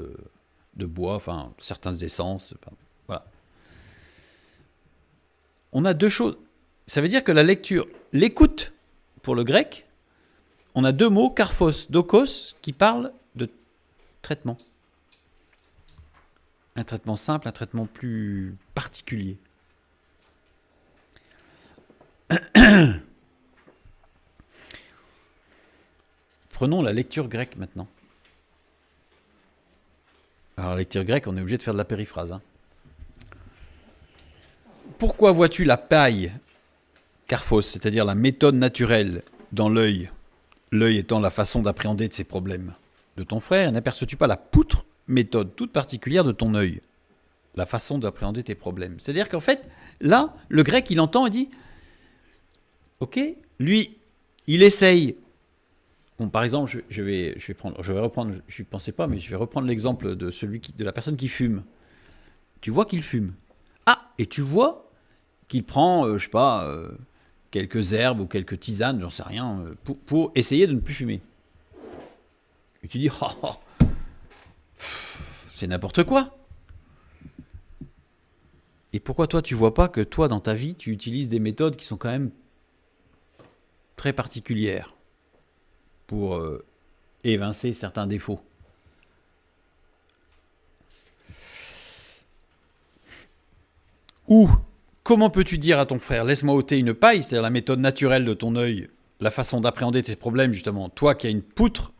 de bois, enfin certaines essences. Enfin, voilà. On a deux choses. Ça veut dire que la lecture, l'écoute pour le grec, on a deux mots, karphos, dokos, qui parlent de traitement. Un traitement simple, un traitement plus particulier. Prenons la lecture grecque maintenant. Alors, la lecture grecque, on est obligé de faire de la périphrase. Hein. Pourquoi vois-tu la paille, karphos, c'est-à-dire la méthode naturelle dans l'œil, l'œil étant la façon d'appréhender de ces problèmes de ton frère, n'aperçois-tu pas la poutre, méthode toute particulière de ton œil, la façon d'appréhender tes problèmes. C'est-à-dire qu'en fait, là, le grec, il entend et dit, ok, lui, il essaye. Bon, par exemple, je vais reprendre, je ne pensais pas, mais je vais reprendre l'exemple de la personne qui fume. Tu vois qu'il fume. Ah, et tu vois qu'il prend, je sais pas, quelques herbes ou quelques tisanes, j'en sais rien, pour essayer de ne plus fumer. Et tu dis, oh, oh, c'est n'importe quoi. Et pourquoi toi, tu vois pas que toi, dans ta vie, tu utilises des méthodes qui sont quand même très particulières pour évincer certains défauts. Ou, comment peux-tu dire à ton frère, laisse-moi ôter une paille, c'est-à-dire la méthode naturelle de ton œil, la façon d'appréhender tes problèmes, justement, toi qui as une poutre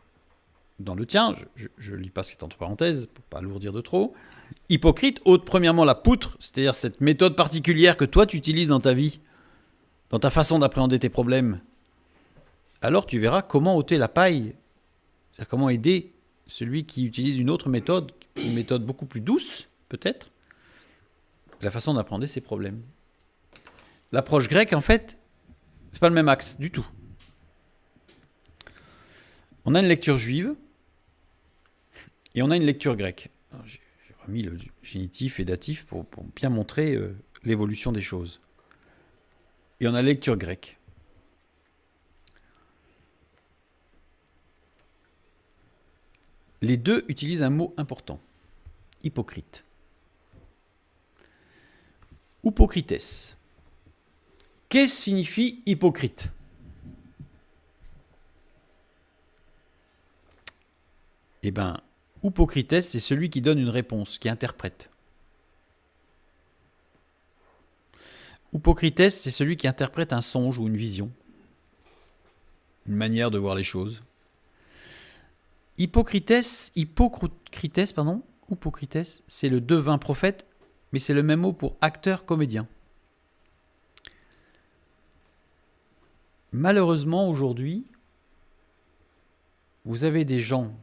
dans le tien, je lis pas ce qui est entre parenthèses, pour pas alourdir de trop. Hypocrite ôte premièrement la poutre, c'est-à-dire cette méthode particulière que toi tu utilises dans ta vie, dans ta façon d'appréhender tes problèmes. Alors tu verras comment ôter la paille, c'est-à-dire comment aider celui qui utilise une autre méthode, une méthode beaucoup plus douce, peut-être, la façon d'appréhender ses problèmes. L'approche grecque, en fait, c'est pas le même axe du tout. On a une lecture juive et on a une lecture grecque. J'ai remis le génitif et datif pour bien montrer l'évolution des choses. Et on a la lecture grecque. Les deux utilisent un mot important, hypocrite. Hypocrites. Qu'est-ce que signifie hypocrite? Eh bien, hypocrites, c'est celui qui donne une réponse, qui interprète. Hypocrites, c'est celui qui interprète un songe ou une vision, une manière de voir les choses. Hypocrites, c'est le devin prophète, mais c'est le même mot pour acteur, comédien. Malheureusement, aujourd'hui, vous avez des gens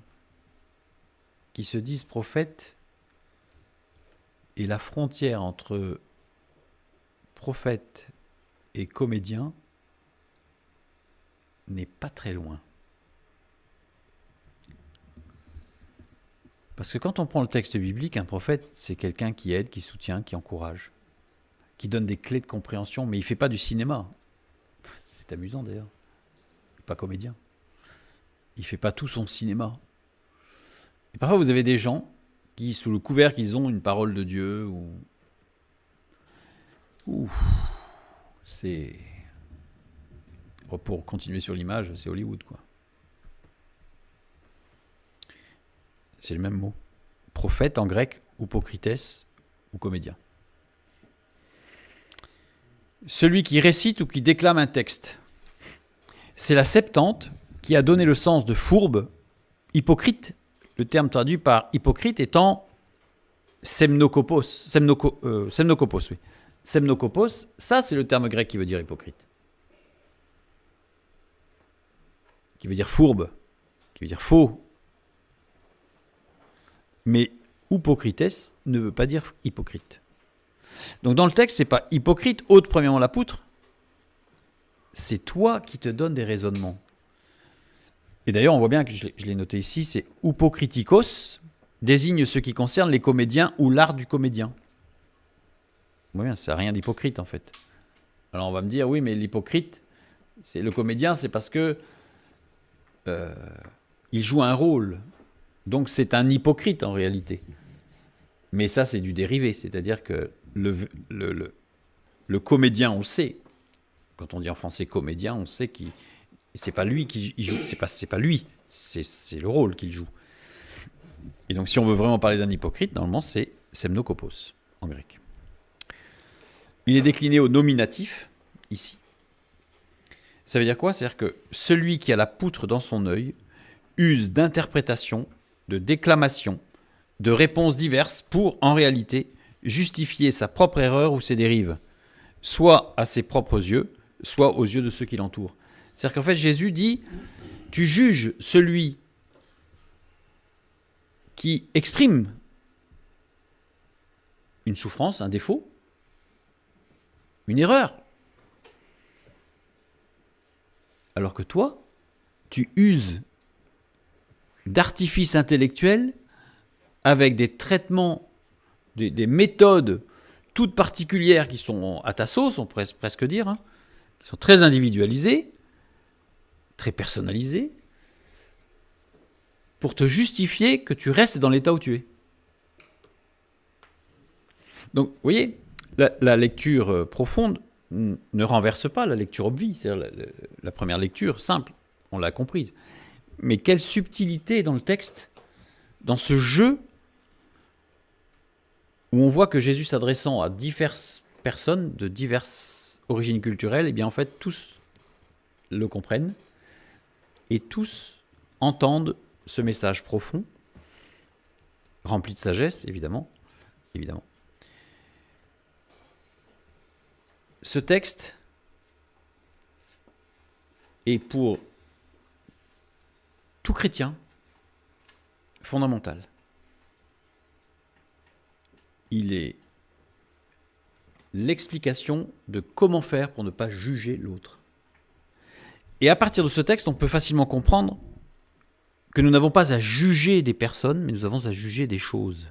qui se disent prophètes et la frontière entre prophète et comédien n'est pas très loin. Parce que quand on prend le texte biblique, un prophète, c'est quelqu'un qui aide, qui soutient, qui encourage, qui donne des clés de compréhension, mais il ne fait pas du cinéma. C'est amusant d'ailleurs. Pas comédien. Il ne fait pas tout son cinéma. Et parfois, vous avez des gens qui, sous le couvert qu'ils ont une parole de Dieu, c'est... Pour continuer sur l'image, c'est Hollywood, quoi. C'est le même mot. Prophète en grec, hypocrites ou comédien. Celui qui récite ou qui déclame un texte. C'est la Septante qui a donné le sens de fourbe, hypocrite, le terme traduit par hypocrite étant semnokopos, oui. Semnokopos, ça c'est le terme grec qui veut dire hypocrite. Qui veut dire fourbe, qui veut dire faux. Mais hypocrites ne veut pas dire hypocrite. Donc dans le texte, c'est pas hypocrite, ôte premièrement la poutre. C'est toi qui te donnes des raisonnements. Et d'ailleurs, on voit bien que je l'ai noté ici, c'est hypokritikos, désigne ce qui concerne les comédiens ou l'art du comédien. On voit bien, ça n'a rien d'hypocrite en fait. Alors on va me dire, oui, mais l'hypocrite, c'est le comédien, c'est parce que il joue un rôle. Donc c'est un hypocrite en réalité. Mais ça, c'est du dérivé, c'est-à-dire que le comédien, on le sait. Quand on dit en français comédien, on sait que c'est pas lui qui joue, c'est pas lui, c'est le rôle qu'il joue. Et donc, si on veut vraiment parler d'un hypocrite, normalement, c'est semnokopos en grec. Il est décliné au nominatif ici. Ça veut dire quoi? C'est-à-dire que celui qui a la poutre dans son œil use d'interprétations, de déclamations, de réponses diverses pour, en réalité, justifier sa propre erreur ou ses dérives, soit à ses propres yeux, soit aux yeux de ceux qui l'entourent. C'est-à-dire qu'en fait, Jésus dit, tu juges celui qui exprime une souffrance, un défaut, une erreur. Alors que toi, tu uses d'artifices intellectuels avec des traitements, des méthodes toutes particulières qui sont à ta sauce, on pourrait presque dire, hein, qui sont très individualisées, très personnalisées, pour te justifier que tu restes dans l'état où tu es. Donc, vous voyez, la lecture profonde ne renverse pas la lecture obvie, c'est-à-dire la première lecture simple, on l'a comprise. Mais quelle subtilité dans le texte, dans ce jeu, où on voit que Jésus s'adressant à diverses personnes de diverses origines culturelles, et bien en fait tous le comprennent et tous entendent ce message profond, rempli de sagesse, évidemment. Ce texte est pour tout chrétien fondamental. Il est l'explication de comment faire pour ne pas juger l'autre. Et à partir de ce texte, on peut facilement comprendre que nous n'avons pas à juger des personnes, mais nous avons à juger des choses.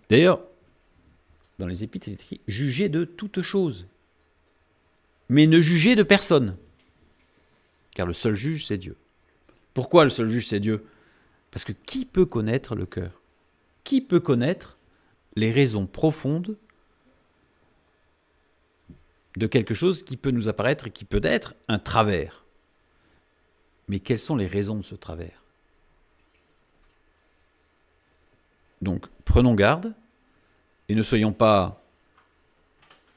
D'ailleurs, dans les Épîtres, il est écrit « Jugez de toutes choses », mais ne jugez de personne, car le seul juge, c'est Dieu. Pourquoi le seul juge, c'est Dieu? Parce que qui peut connaître le cœur? Qui peut connaître les raisons profondes de quelque chose qui peut nous apparaître et qui peut être un travers? Mais quelles sont les raisons de ce travers? Donc, prenons garde et ne soyons pas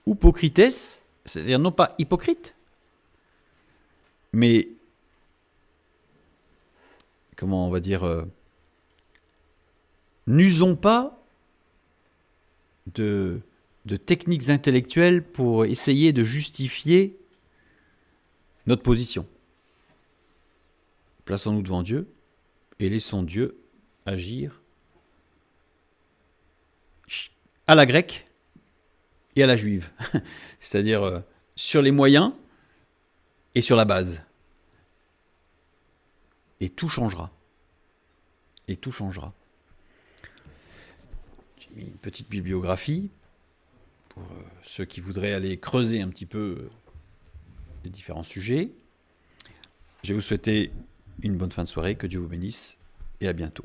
hypocrites, c'est-à-dire non pas hypocrites, mais, comment on va dire, n'usons pas de techniques intellectuelles pour essayer de justifier notre position. Plaçons-nous devant Dieu et laissons Dieu agir à la grecque et à la juive. C'est-à-dire sur les moyens et sur la base. Et tout changera. et tout changera. J'ai mis une petite bibliographie pour ceux qui voudraient aller creuser un petit peu les différents sujets. Je vais vous souhaiter une bonne fin de soirée, que Dieu vous bénisse et à bientôt.